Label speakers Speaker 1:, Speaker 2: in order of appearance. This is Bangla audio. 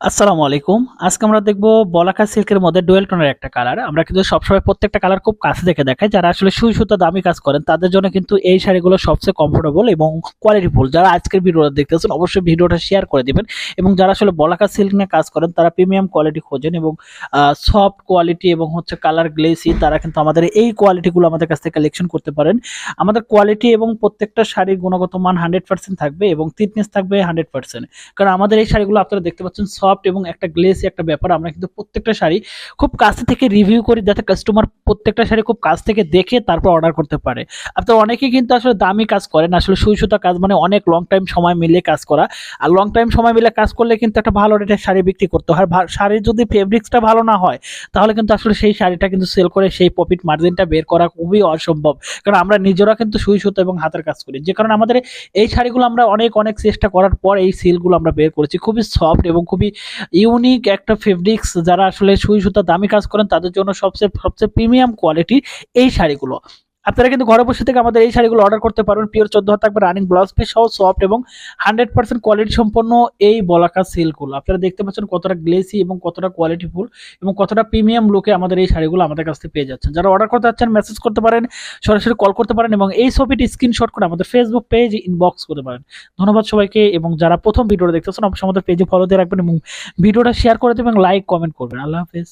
Speaker 1: আসসালামু আলাইকুম। আজকে আমরা দেখব বলাকা সিল্কের মধ্যে ডুয়েল টোনের একটা কালার। আমরা কিন্তু সবসময় প্রত্যেকটা কালার খুব কাছে থেকে দেখাই। যারা আসলে সুই সুতা দামি কাজ করেন তাদের জন্য কিন্তু এই শাড়িগুলো সবচেয়ে কমফোর্টেবল এবং কোয়ালিটিফুল। যারা আজকের ভিডিওটা দেখতেছেন অবশ্যই ভিডিওটা শেয়ার করে দিবেন এবং যারা আসলে বলাকা সিল্ক নিয়ে কাজ করেন তারা প্রিমিয়াম কোয়ালিটি খোঁজেন এবং সফট কোয়ালিটি এবং হচ্ছে কালার গ্লেসি, তারা কিন্তু আমাদের এই কোয়ালিটিগুলো আমাদের কাছ থেকে কালেকশন করতে পারেন। আমাদের কোয়ালিটি এবং প্রত্যেকটা শাড়ির গুণগত মান 100% থাকবে এবং থিকনেস থাকবে 100%। কারণ আমাদের এই শাড়িগুলো আপনারা দেখতে পাচ্ছেন সফট এবং একটা গ্লেসি একটা ব্যাপার। আমরা কিন্তু প্রত্যেকটা শাড়ি খুব কাছ থেকে রিভিউ করি যাতে কাস্টমার প্রত্যেকটা শাড়ি খুব কাছ থেকে দেখে তারপর অর্ডার করতে পারে। আপনারা অনেকেই কিন্তু আসলে দামি কাজ করেন, আসলে সুই সুতা কাজ মানে অনেক লং টাইম সময় মিলে কাজ করা। আর লং টাইম সময় মিলে কাজ করলে কিন্তু একটা ভালো রেটের শাড়ি বিক্রি করতে হয়। শাড়ির যদি ফেব্রিক্সটা ভালো না হয় তাহলে কিন্তু আসলে সেই শাড়িটা কিন্তু সেল করে সেই প্রফিট মার্জিনটা বের করা খুবই অসম্ভব। কারণ আমরা নিজেরা কিন্তু সুই সুতা এবং হাতের কাজ করি, যে কারণে আমাদের এই শাড়িগুলো আমরা অনেক অনেক চেষ্টা করার পর এই সিলগুলো আমরা বের করেছি। খুবই সফট এবং খুবই ইউনিক একটা ফেব্রিক্স। যারা আসলে সুই সুতা দামি কাজ করেন তাদের জন্য সবচেয়ে সবচেয়ে প্রিমিয়াম কোয়ালিটির এই শাড়িগুলো। আপনারা কিন্তু ঘরে বসে থেকে আমাদের এই শাড়িগুলো অর্ডার করতে পারবেন। পিওর 14 হাত থাকবে, রানিং ব্লাউজ পিস সহ সফট এবং 100% কোয়ালিটি সম্পন্ন এই বলাকা সিল্কগুলো। আপনারা দেখতে পাচ্ছেন কতটা গ্লেসি এবং কতটা কোয়ালিটিফুল এবং কতটা প্রিমিয়াম লুকে আমাদের এই শাড়িগুলো আমাদের কাছ থেকে পেয়ে যাচ্ছেন। যারা অর্ডার করতে যাচ্ছেন মেসেজ করতে পারেন, সরাসরি কল করতে পারেন এবং এই ছবিটি স্ক্রিনশট করে আমাদের ফেসবুক পেজ ইনবক্স করতে পারেন। ধন্যবাদ সবাইকে। এবং যারা প্রথম ভিডিওটা দেখতেছেন অবশ্যই আমাদের পেজে ফলো দিয়ে রাখবেন এবং ভিডিওটা শেয়ার করে দেবেন, লাইক কমেন্ট করবেন। আল্লাহ হাফেজ।